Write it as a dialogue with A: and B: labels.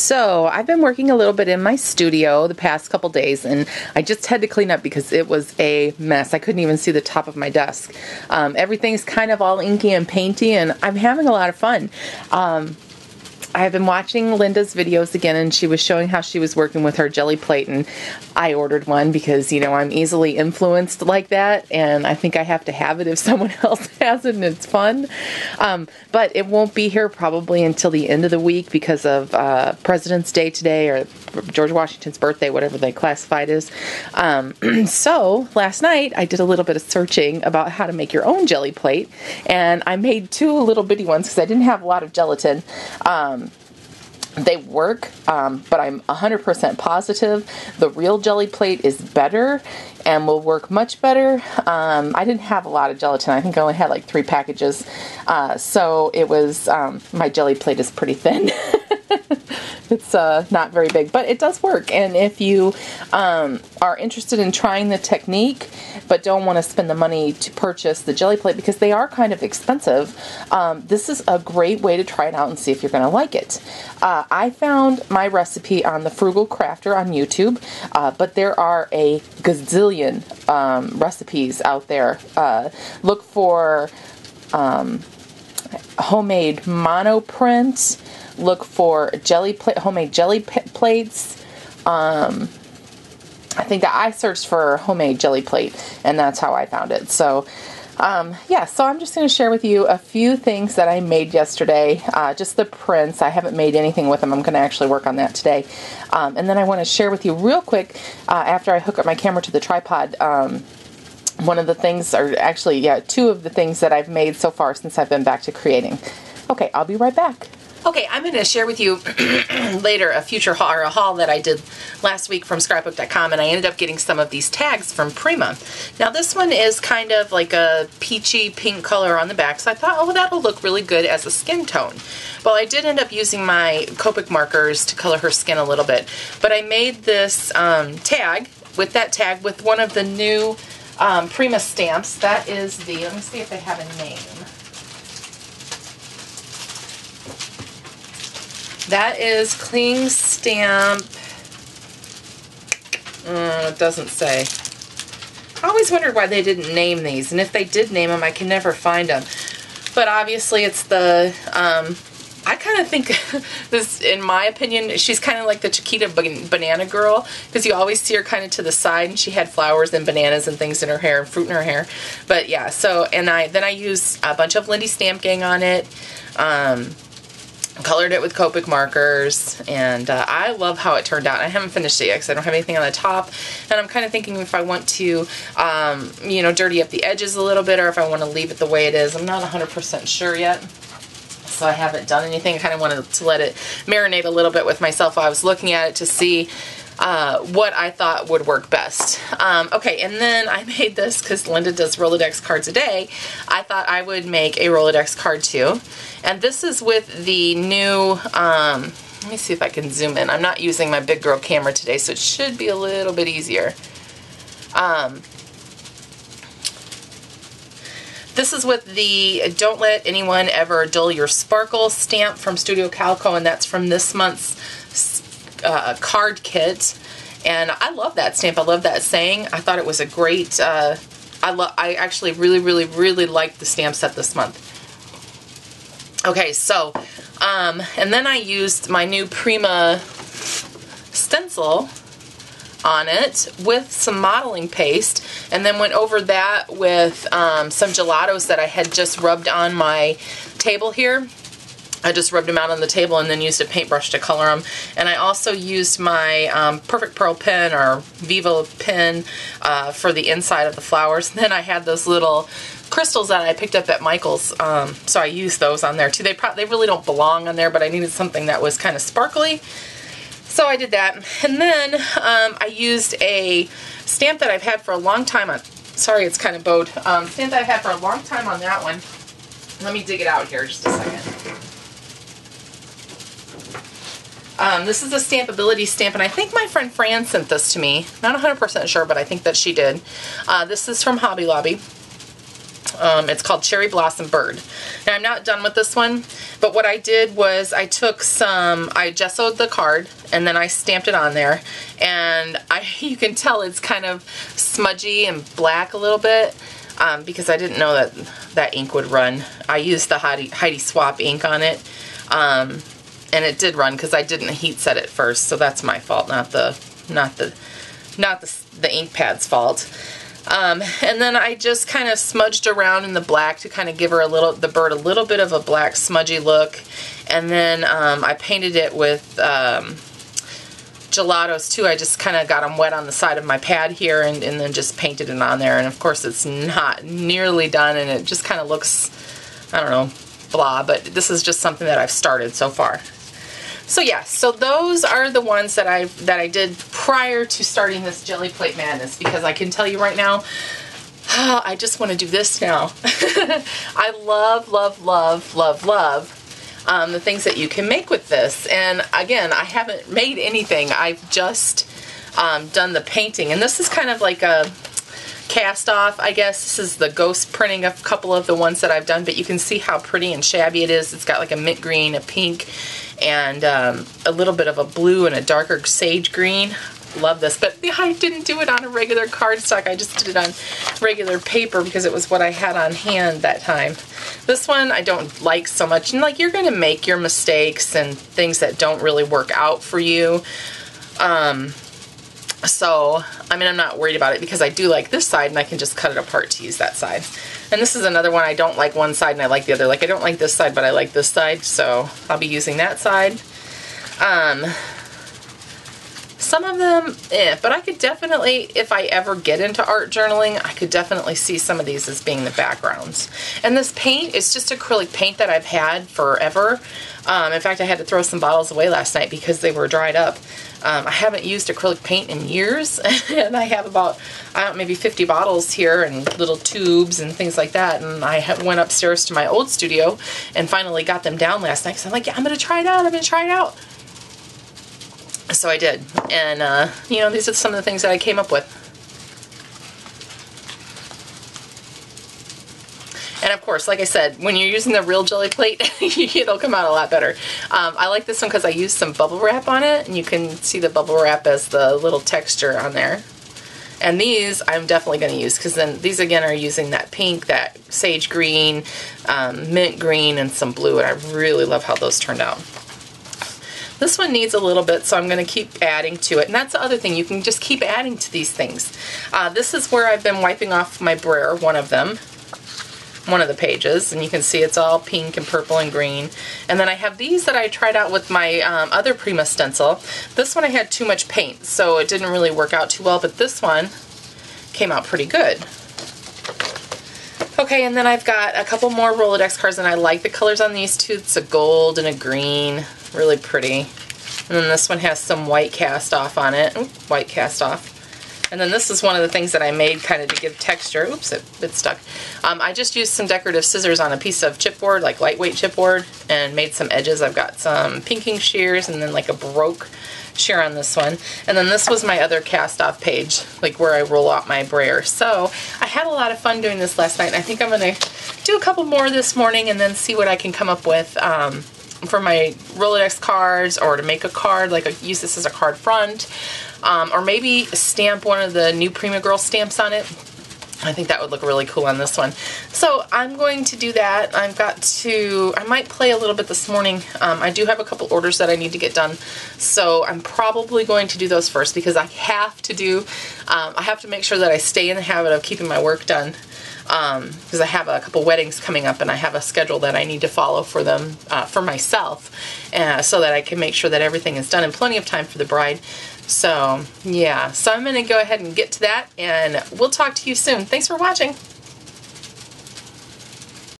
A: So I've been working a little bit in my studio the past couple days, and I just had to clean up because it was a mess. I couldn't even see the top of my desk. Everything's kind of all inky and painty, and I'm having a lot of fun. I've been watching Linda's videos again, and she was showing how she was working with her jelly plate, and I ordered one because, you know, I'm easily influenced like that, and I think I have to have it if someone else has it, and it's fun. But it won't be here probably until the end of the week because of President's Day today, or George Washington's birthday, whatever they classify it as. So last night I did a little bit of searching about how to make your own jelly plate, and I made two little bitty ones because I didn't have a lot of gelatin. They work, but I'm 100% positive the real jelly plate is better and will work much better. I didn't have a lot of gelatin. I think I only had like 3 packages. So it was, my jelly plate is pretty thin. It's not very big, but it does work. And if you are interested in trying the technique, but don't want to spend the money to purchase the jelly plate because they are kind of expensive, this is a great way to try it out and see if you're going to like it. I found my recipe on the Frugal Crafter on YouTube, but there are a gazillion recipes out there. Look for homemade monoprint. Look for homemade jelly plates. I think that I searched for homemade jelly plate, and that's how I found it. So, yeah, so I'm just going to share with you a few things that I made yesterday. Just the prints. I haven't made anything with them. I'm going to actually work on that today. And then I want to share with you real quick, after I hook up my camera to the tripod, one of the things, or actually, yeah, 2 of the things that I've made so far since I've been back to creating. Okay, I'll be right back. Okay, I'm going to share with you later a future haul, or a haul that I did last week from scrapbook.com, and I ended up getting some of these tags from Prima. Now this one is kind of like a peachy pink color on the back, so I thought, oh, that'll look really good as a skin tone. Well, I did end up using my Copic markers to color her skin a little bit, but I made this tag with one of the new Prima stamps. That is the, let me see if they have a name. That is Cling Stamp. It doesn't say. I always wondered why they didn't name these, and if they did name them, I can never find them. But obviously, it's the. I kind of think this, in my opinion, she's kind of like the Chiquita banana girl, because you always see her kind of to the side, and she had flowers and bananas and things in her hair, and fruit in her hair. But yeah, so, and then I used a bunch of Lindy Stamp Gang on it. Colored it with Copic markers, and I love how it turned out. I haven't finished it yet because I don't have anything on the top, and I'm kind of thinking if I want to, you know, dirty up the edges a little bit, or if I want to leave it the way it is. I'm not 100% sure yet, so I haven't done anything. I kind of wanted to let it marinate a little bit with myself while I was looking at it to see what I thought would work best. Okay, and then I made this because Linda does Rolodex cards a day. I thought I would make a Rolodex card too. And this is with the new, let me see if I can zoom in. I'm not using my big girl camera today, so it should be a little bit easier. This is with the Don't Let Anyone Ever Dull Your Sparkle stamp from Studio Calico, and that's from this month's card kit. And I love that stamp. I love that saying. I thought it was a great, I actually really liked the stamp set this month. Okay, so, and then I used my new Prima stencil on it with some modeling paste, and then went over that with some gelatos that I had just rubbed on my table here. I just rubbed them out on the table and then used a paintbrush to color them. And I also used my Perfect Pearl pen, or Vivo pen, for the inside of the flowers. And then I had those little crystals that I picked up at Michael's, so I used those on there too. They really don't belong on there, but I needed something that was kind of sparkly, so I did that. And then I used a stamp that I've had for a long time on, sorry it's kind of bowed, stamp that I've had for a long time on that one. Let me dig it out here just a second. This is a Stampability stamp, and I think my friend Fran sent this to me. Not 100% sure, but I think that she did. This is from Hobby Lobby. It's called Cherry Blossom Bird. Now I'm not done with this one, but what I did was I took I gessoed the card and then I stamped it on there, and you can tell it's kind of smudgy and black a little bit because I didn't know that ink would run. I used the Heidi Swap ink on it, and it did run because I didn't heat set it first, so that's my fault, not the ink pad's fault. And then I just kind of smudged around in the black to kind of give her the bird a little bit of a black smudgy look. And then I painted it with gelatos too. I just kind of got them wet on the side of my pad here and then just painted it on there. And of course it's not nearly done and it just kind of looks, I don't know, blah, but this is just something that I've started so far. So yeah, so those are the ones that I did prior to starting this Gelli Plate Madness, because I can tell you right now, I just want to do this now. I love, love, love, love, love the things that you can make with this. And again, I haven't made anything. I've just done the painting. And this is kind of like a cast off, I guess. This is the ghost printing of a couple of the ones that I've done, but you can see how pretty and shabby it is. It's got like a mint green, a pink, and a little bit of a blue and a darker sage green. Love this, but I didn't do it on a regular cardstock. I just did it on regular paper because it was what I had on hand that time. This one I don't like so much, and like, you're gonna make your mistakes and things that don't really work out for you. So, I mean, I'm not worried about it because I do like this side and I can just cut it apart to use that side. And this is another one, I don't like one side and I like the other. Like, I don't like this side, but I like this side, so I'll be using that side. Some of them, but I could definitely, if I ever get into art journaling, I could definitely see some of these as being the backgrounds. And this paint is just acrylic paint that I've had forever. In fact, I had to throw some bottles away last night because they were dried up. I haven't used acrylic paint in years, and I have about, I don't know, maybe 50 bottles here and little tubes and things like that. And I went upstairs to my old studio and finally got them down last night because I'm like, yeah, I'm going to try it out. I'm going to try it out. So I did. And, you know, these are some of the things that I came up with. And of course, like I said, when you're using the real Gelli plate, it'll come out a lot better. I like this one because I used some bubble wrap on it, and you can see the bubble wrap as the little texture on there. And these I'm definitely going to use because then these again are using that pink, that sage green, mint green, and some blue, and I really love how those turned out. This one needs a little bit, so I'm going to keep adding to it. And that's the other thing, you can just keep adding to these things. This is where I've been wiping off my brayer, one of the pages, and you can see it's all pink and purple and green. And then I have these that I tried out with my other Prima stencil. This one I had too much paint, so it didn't really work out too well, but this one came out pretty good. Okay, and then I've got a couple more Rolodex cards, and I like the colors on these two. It's a gold and a green, really pretty. And then this one has some white cast off on it. Ooh, white cast off. And then this is one of the things that I made kind of to give texture. Oops, it stuck. I just used some decorative scissors on a piece of chipboard, like lightweight chipboard, and made some edges. I've got some pinking shears and then like a Baroque shear on this one. And then this was my other cast off page, like where I roll out my brayer. So I had a lot of fun doing this last night, and I think I'm going to do a couple more this morning and then see what I can come up with for my Rolodex cards, or to make a card, like use this as a card front. Or maybe stamp one of the new Prima Girl stamps on it. I think that would look really cool on this one. So I'm going to do that. I might play a little bit this morning. I do have a couple orders that I need to get done. So I'm probably going to do those first because I have to make sure that I stay in the habit of keeping my work done. Because I have a couple weddings coming up and I have a schedule that I need to follow for them, for myself, so that I can make sure that everything is done in plenty of time for the bride. So, yeah. So I'm going to go ahead and get to that, and we'll talk to you soon. Thanks for watching.